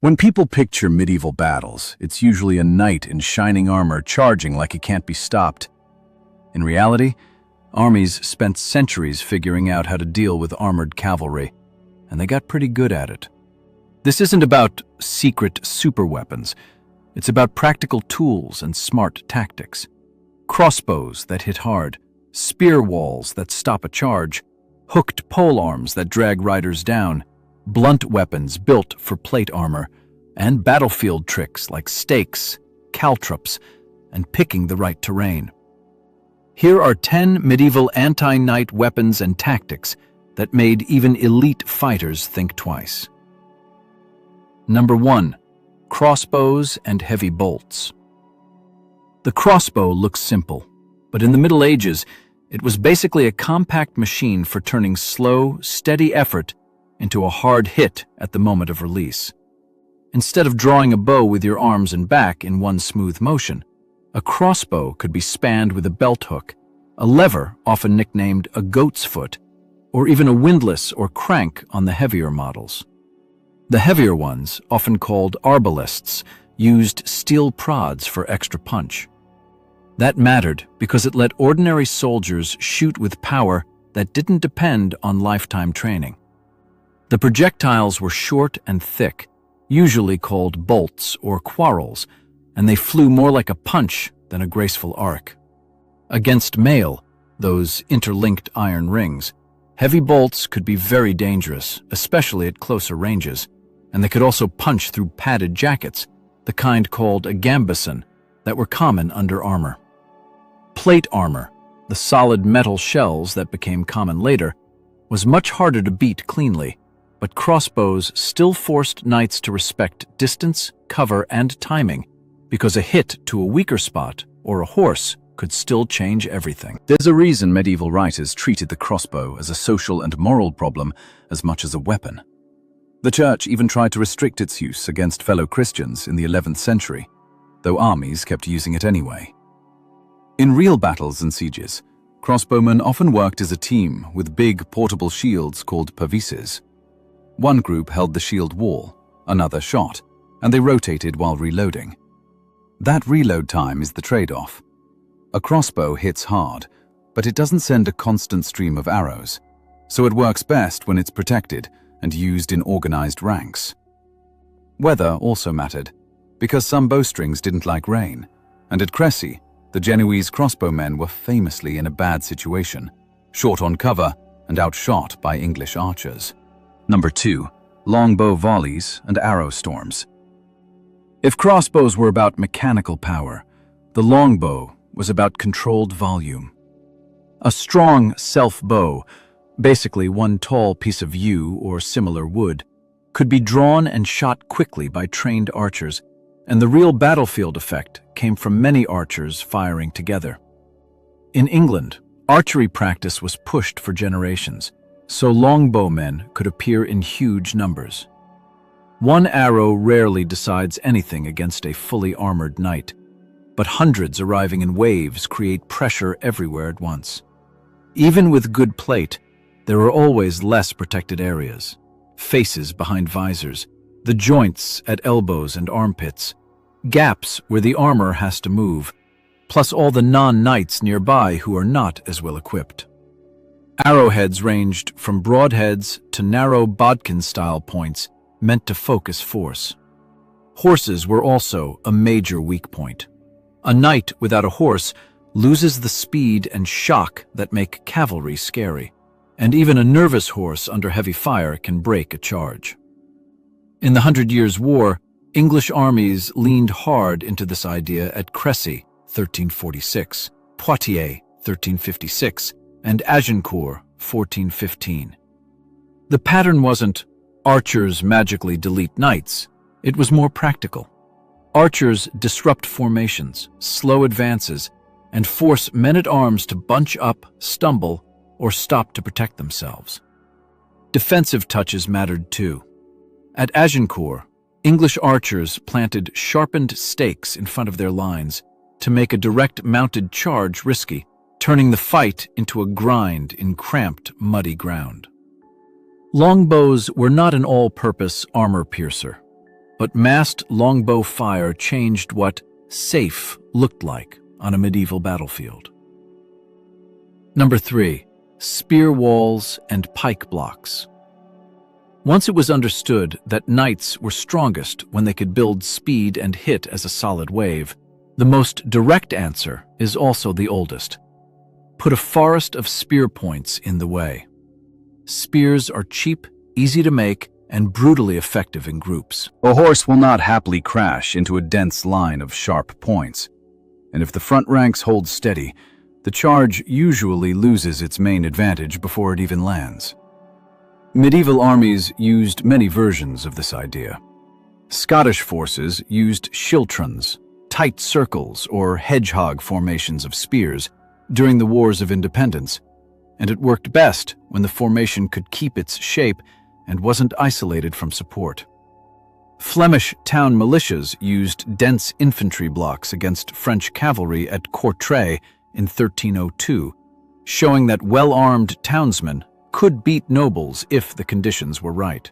When people picture medieval battles, it's usually a knight in shining armor charging like he can't be stopped. In reality, armies spent centuries figuring out how to deal with armored cavalry, and they got pretty good at it. This isn't about secret superweapons. It's about practical tools and smart tactics. Crossbows that hit hard, spear walls that stop a charge, hooked polearms that drag riders down, blunt weapons built for plate armor, and battlefield tricks like stakes, caltrops, and picking the right terrain. Here are 10 medieval anti-knight weapons and tactics that made even elite fighters think twice. Number 1. Crossbows and heavy bolts. The crossbow looks simple, but in the Middle Ages, it was basically a compact machine for turning slow, steady effort into a hard hit at the moment of release. Instead of drawing a bow with your arms and back in one smooth motion, a crossbow could be spanned with a belt hook, a lever often nicknamed a goat's foot, or even a windlass or crank on the heavier models. The heavier ones, often called arbalists, used steel prods for extra punch. That mattered because it let ordinary soldiers shoot with power that didn't depend on lifetime training. The projectiles were short and thick, usually called bolts or quarrels, and they flew more like a punch than a graceful arc. Against mail, those interlinked iron rings, heavy bolts could be very dangerous, especially at closer ranges, and they could also punch through padded jackets, the kind called a gambeson, that were common under armor. Plate armor, the solid metal shells that became common later, was much harder to beat cleanly, but crossbows still forced knights to respect distance, cover, and timing, because a hit to a weaker spot or a horse could still change everything. There's a reason medieval writers treated the crossbow as a social and moral problem as much as a weapon. The Church even tried to restrict its use against fellow Christians in the 11th century, though armies kept using it anyway. In real battles and sieges, crossbowmen often worked as a team with big portable shields called pavises. One group held the shield wall, another shot, and they rotated while reloading. That reload time is the trade-off. A crossbow hits hard, but it doesn't send a constant stream of arrows, so it works best when it's protected and used in organized ranks. Weather also mattered, because some bowstrings didn't like rain, and at Cressy, the Genoese crossbowmen were famously in a bad situation, short on cover and outshot by English archers. Number 2. Longbow volleys and arrow storms. If crossbows were about mechanical power, the longbow was about controlled volume. A strong self-bow, basically one tall piece of yew or similar wood, could be drawn and shot quickly by trained archers, and the real battlefield effect came from many archers firing together. In England, archery practice was pushed for generations, so longbowmen could appear in huge numbers. One arrow rarely decides anything against a fully armored knight, but hundreds arriving in waves create pressure everywhere at once. Even with good plate, there are always less protected areas: faces behind visors, the joints at elbows and armpits, gaps where the armor has to move, plus all the non-knights nearby who are not as well equipped. Arrowheads ranged from broadheads to narrow bodkin-style points meant to focus force. Horses were also a major weak point. A knight without a horse loses the speed and shock that make cavalry scary, and even a nervous horse under heavy fire can break a charge. In the 100 Years' War, English armies leaned hard into this idea at Cressy, 1346, Poitiers, 1356, and Agincourt, 1415. The pattern wasn't archers magically delete knights, it was more practical. Archers disrupt formations, slow advances, and force men-at-arms to bunch up, stumble, or stop to protect themselves. Defensive touches mattered too. At Agincourt, English archers planted sharpened stakes in front of their lines to make a direct mounted charge risky, turning the fight into a grind in cramped, muddy ground. Longbows were not an all-purpose armor piercer. But massed longbow fire changed what safe looked like on a medieval battlefield. Number 3. Spear walls and pike blocks. Once it was understood that knights were strongest when they could build speed and hit as a solid wave, the most direct answer is also the oldest. Put a forest of spear points in the way. Spears are cheap, easy to make, and brutally effective in groups. A horse will not happily crash into a dense line of sharp points, and if the front ranks hold steady, the charge usually loses its main advantage before it even lands. Medieval armies used many versions of this idea. Scottish forces used schiltrons, tight circles or hedgehog formations of spears during the Wars of Independence, and it worked best when the formation could keep its shape and wasn't isolated from support. Flemish town militias used dense infantry blocks against French cavalry at Courtrai in 1302, showing that well-armed townsmen could beat nobles if the conditions were right.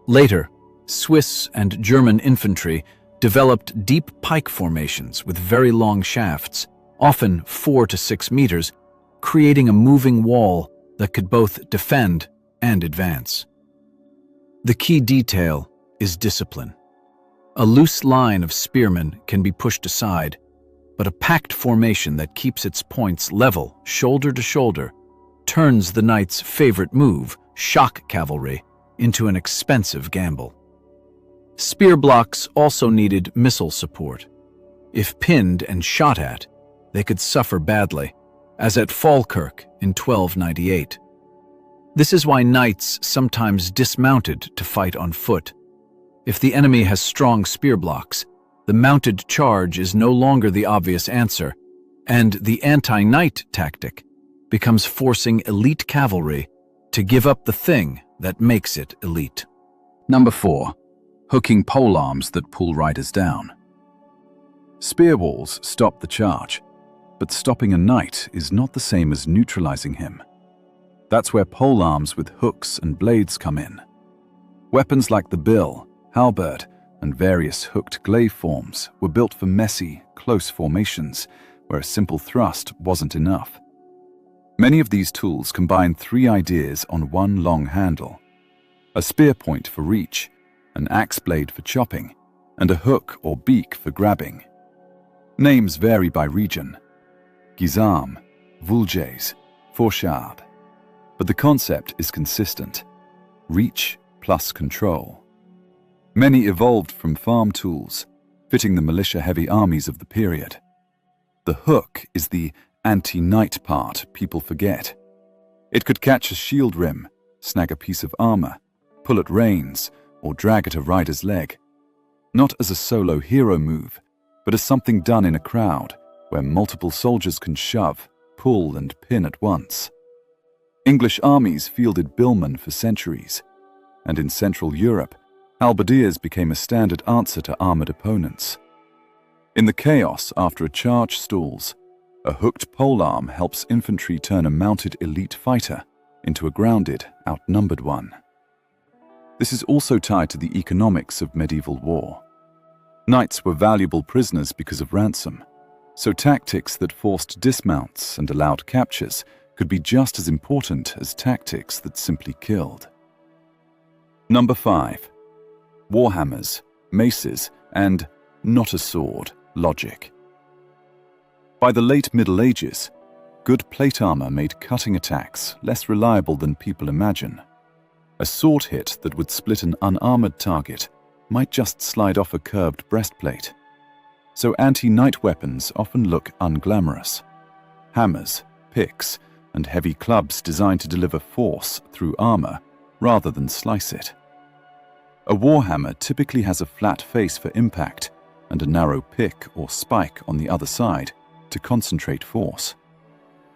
Later, Swiss and German infantry developed deep pike formations with very long shafts, often 4 to 6 meters, creating a moving wall that could both defend and advance. The key detail is discipline. A loose line of spearmen can be pushed aside, but a packed formation that keeps its points level, shoulder to shoulder, turns the knight's favorite move, shock cavalry, into an expensive gamble. Spear blocks also needed missile support. If pinned and shot at, they could suffer badly, as at Falkirk in 1298. This is why knights sometimes dismounted to fight on foot. If the enemy has strong spear blocks, the mounted charge is no longer the obvious answer, and the anti-knight tactic becomes forcing elite cavalry to give up the thing that makes it elite. Number 4. Hooking polearms that pull riders down. Spear walls stop the charge, but stopping a knight is not the same as neutralizing him. That's where polearms with hooks and blades come in. Weapons like the bill, halberd, and various hooked glaive forms were built for messy, close formations where a simple thrust wasn't enough. Many of these tools combine 3 ideas on one long handle: a spear point for reach, an axe blade for chopping, and a hook or beak for grabbing. Names vary by region: Gizam, Volleys, Fourchard. But the concept is consistent: reach plus control. Many evolved from farm tools, fitting the militia-heavy armies of the period. The hook is the anti-knight part people forget. It could catch a shield rim, snag a piece of armor, pull at reins, or drag at a rider's leg. Not as a solo hero move, but as something done in a crowd, where multiple soldiers can shove, pull, and pin at once. English armies fielded billmen for centuries, and in Central Europe, halberdiers became a standard answer to armored opponents. In the chaos after a charge stalls, a hooked polearm helps infantry turn a mounted elite fighter into a grounded, outnumbered one. This is also tied to the economics of medieval war. Knights were valuable prisoners because of ransom, so tactics that forced dismounts and allowed captures could be just as important as tactics that simply killed. Number 5. Warhammers, maces, and not a sword logic. By the late Middle Ages, good plate armor made cutting attacks less reliable than people imagine. A sword hit that would split an unarmored target might just slide off a curved breastplate. So anti-knight weapons often look unglamorous. Hammers, picks, and heavy clubs designed to deliver force through armor rather than slice it. A warhammer typically has a flat face for impact and a narrow pick or spike on the other side to concentrate force.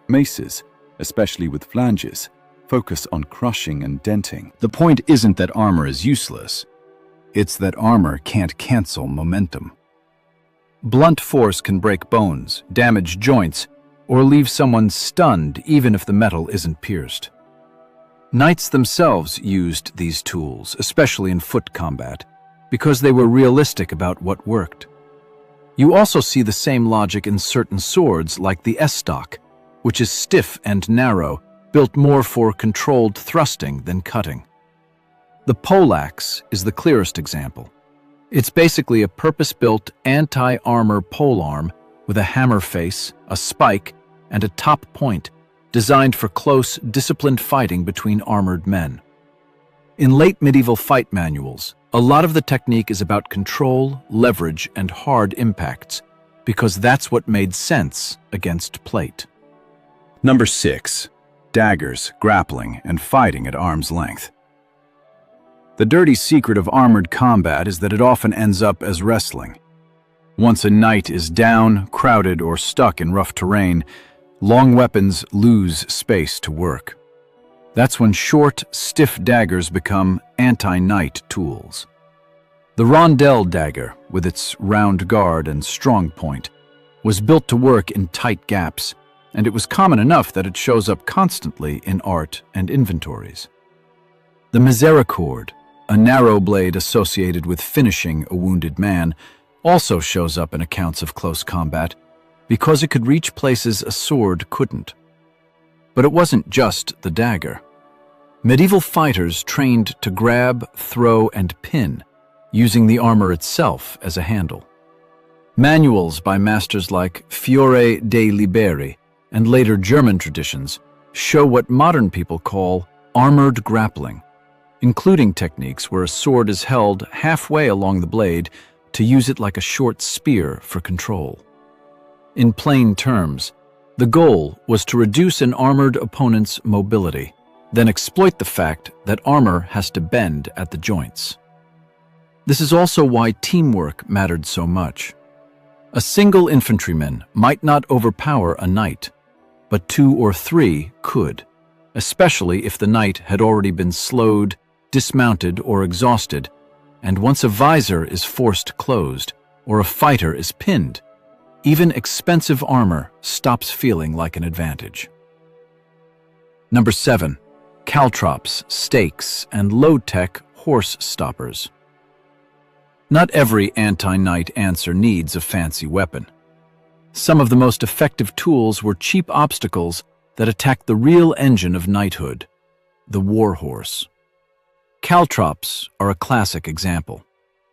Maces, especially with flanges, focus on crushing and denting. The point isn't that armor is useless. It's that armor can't cancel momentum. Blunt force can break bones, damage joints, or leave someone stunned even if the metal isn't pierced. Knights themselves used these tools, especially in foot combat, because they were realistic about what worked. You also see the same logic in certain swords like the estoc, which is stiff and narrow, built more for controlled thrusting than cutting. The poleaxe is the clearest example. It's basically a purpose-built anti-armor polearm with a hammer face, a spike, and a top point, designed for close, disciplined fighting between armored men. In late medieval fight manuals, a lot of the technique is about control, leverage, and hard impacts, because that's what made sense against plate. Number 6. Daggers, grappling, and fighting at arm's length. The dirty secret of armored combat is that it often ends up as wrestling. Once a knight is down, crowded, or stuck in rough terrain, long weapons lose space to work. That's when short, stiff daggers become anti-knight tools. The rondel dagger, with its round guard and strong point, was built to work in tight gaps, and it was common enough that it shows up constantly in art and inventories. The misericord, a narrow blade associated with finishing a wounded man, also shows up in accounts of close combat because it could reach places a sword couldn't. But it wasn't just the dagger. Medieval fighters trained to grab, throw, and pin, using the armor itself as a handle. Manuals by masters like Fiore dei Liberi and later German traditions show what modern people call armored grappling, including techniques where a sword is held halfway along the blade to use it like a short spear for control. In plain terms, the goal was to reduce an armored opponent's mobility, then exploit the fact that armor has to bend at the joints. This is also why teamwork mattered so much. A single infantryman might not overpower a knight, but 2 or 3 could, especially if the knight had already been slowed, dismounted, or exhausted, and once a visor is forced closed or a fighter is pinned, even expensive armor stops feeling like an advantage. Number 7. Caltrops, stakes, and low-tech horse stoppers. Not every anti-knight answer needs a fancy weapon. Some of the most effective tools were cheap obstacles that attacked the real engine of knighthood, the war horse. Caltrops are a classic example.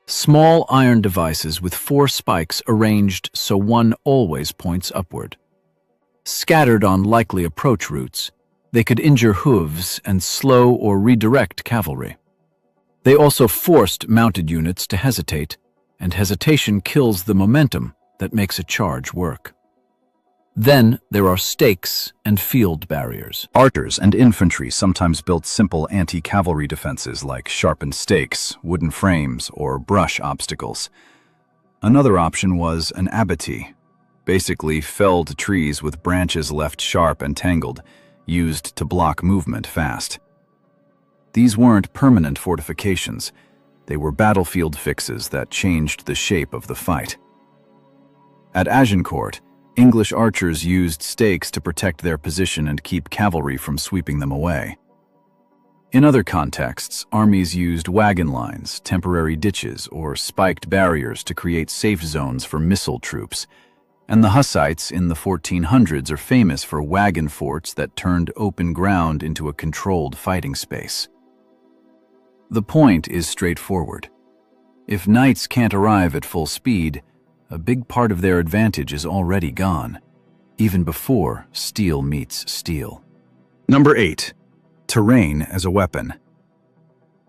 Small iron devices with 4 spikes arranged so one always points upward. Scattered on likely approach routes, they could injure hooves and slow or redirect cavalry. They also forced mounted units to hesitate, and hesitation kills the momentum that makes a charge work. Then there are stakes and field barriers. Archers and infantry sometimes built simple anti-cavalry defenses like sharpened stakes, wooden frames, or brush obstacles. Another option was an abattis, basically felled trees with branches left sharp and tangled, used to block movement fast. These weren't permanent fortifications. They were battlefield fixes that changed the shape of the fight. At Agincourt, English archers used stakes to protect their position and keep cavalry from sweeping them away. In other contexts, armies used wagon lines, temporary ditches, or spiked barriers to create safe zones for missile troops, and the Hussites in the 1400s are famous for wagon forts that turned open ground into a controlled fighting space. The point is straightforward. If knights can't arrive at full speed, a big part of their advantage is already gone, even before steel meets steel. Number 8. Terrain as a weapon.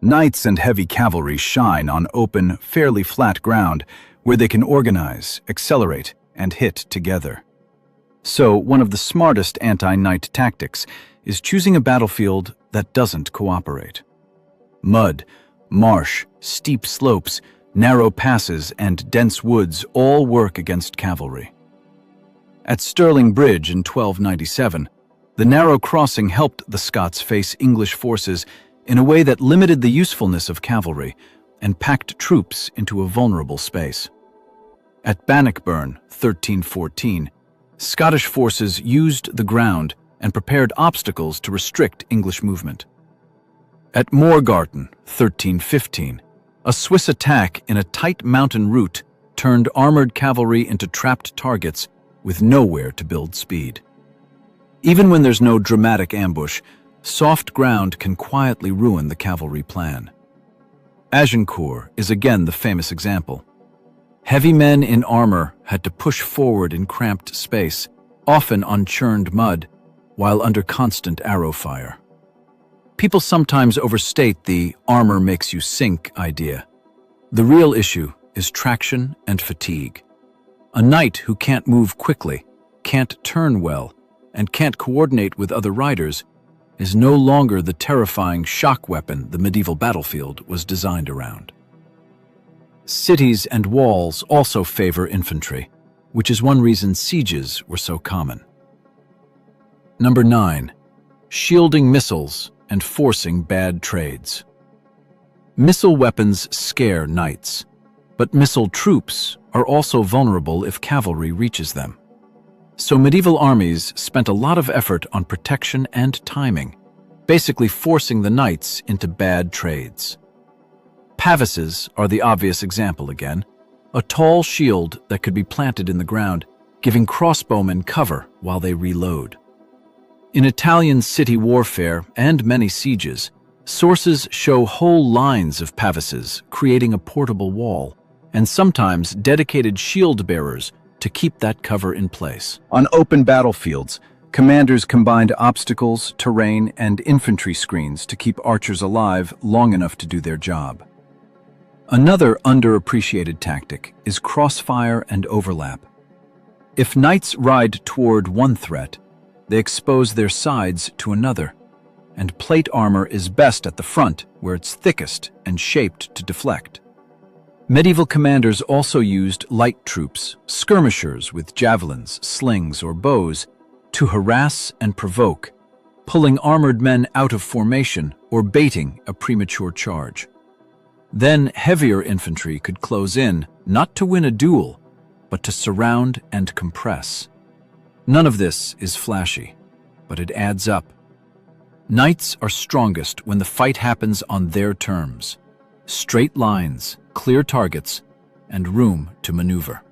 Knights and heavy cavalry shine on open, fairly flat ground where they can organize, accelerate, and hit together. So, one of the smartest anti-knight tactics is choosing a battlefield that doesn't cooperate. Mud, marsh, steep slopes, narrow passes, and dense woods all work against cavalry. At Stirling Bridge in 1297, the narrow crossing helped the Scots face English forces in a way that limited the usefulness of cavalry and packed troops into a vulnerable space. At Bannockburn, 1314, Scottish forces used the ground and prepared obstacles to restrict English movement. At Morgarten, 1315, A Swiss attack in a tight mountain route turned armored cavalry into trapped targets with nowhere to build speed. Even when there's no dramatic ambush, soft ground can quietly ruin the cavalry plan. Agincourt is again the famous example. Heavy men in armor had to push forward in cramped space, often on churned mud, while under constant arrow fire. People sometimes overstate the armor makes you sink idea. The real issue is traction and fatigue. A knight who can't move quickly, can't turn well, and can't coordinate with other riders is no longer the terrifying shock weapon the medieval battlefield was designed around. Cities and walls also favor infantry, which is one reason sieges were so common. Number 9. Shielding missiles and forcing bad trades. Missile weapons scare knights, but missile troops are also vulnerable if cavalry reaches them. So medieval armies spent a lot of effort on protection and timing, basically forcing the knights into bad trades. Pavises are the obvious example again, a tall shield that could be planted in the ground, giving crossbowmen cover while they reload. In Italian city warfare and many sieges, sources show whole lines of pavises creating a portable wall, and sometimes dedicated shield bearers to keep that cover in place. On open battlefields, commanders combined obstacles, terrain, and infantry screens to keep archers alive long enough to do their job. Another underappreciated tactic is crossfire and overlap. If knights ride toward one threat, they expose their sides to another, and plate armor is best at the front where it's thickest and shaped to deflect. Medieval commanders also used light troops, skirmishers with javelins, slings, or bows, to harass and provoke, pulling armored men out of formation or baiting a premature charge. Then heavier infantry could close in, not to win a duel, but to surround and compress. None of this is flashy, but it adds up. Knights are strongest when the fight happens on their terms. Straight lines, clear targets, and room to maneuver.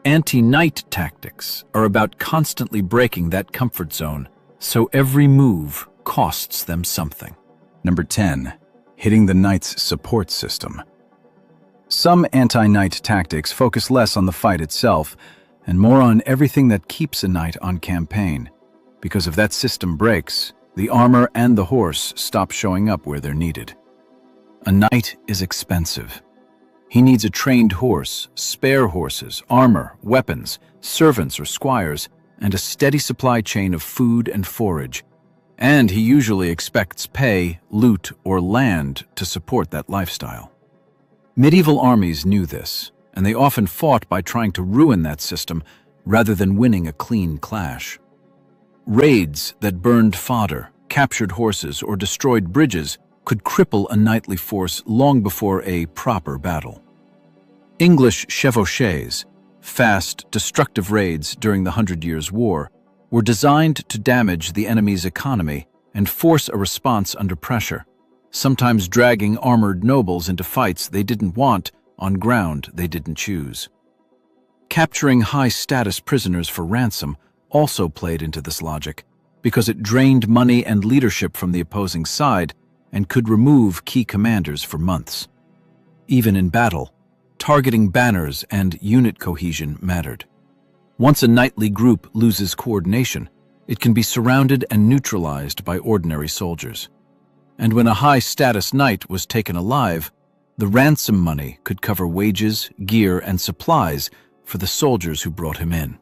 Anti-knight tactics are about constantly breaking that comfort zone, so every move costs them something. Number 10. Hitting the knight's support system. Some anti-knight tactics focus less on the fight itself and more on everything that keeps a knight on campaign, because if that system breaks, the armor and the horse stop showing up where they're needed. A knight is expensive. He needs a trained horse, spare horses, armor, weapons, servants or squires, and a steady supply chain of food and forage. And he usually expects pay, loot, or land to support that lifestyle. Medieval armies knew this, and they often fought by trying to ruin that system rather than winning a clean clash. Raids that burned fodder, captured horses, or destroyed bridges could cripple a knightly force long before a proper battle. English chevauchés, fast, destructive raids during the 100 Years' War, were designed to damage the enemy's economy and force a response under pressure, sometimes dragging armored nobles into fights they didn't want on ground they didn't choose. Capturing high-status prisoners for ransom also played into this logic, because it drained money and leadership from the opposing side and could remove key commanders for months. Even in battle, targeting banners and unit cohesion mattered. Once a knightly group loses coordination, it can be surrounded and neutralized by ordinary soldiers. And when a high-status knight was taken alive, the ransom money could cover wages, gear, and supplies for the soldiers who brought him in.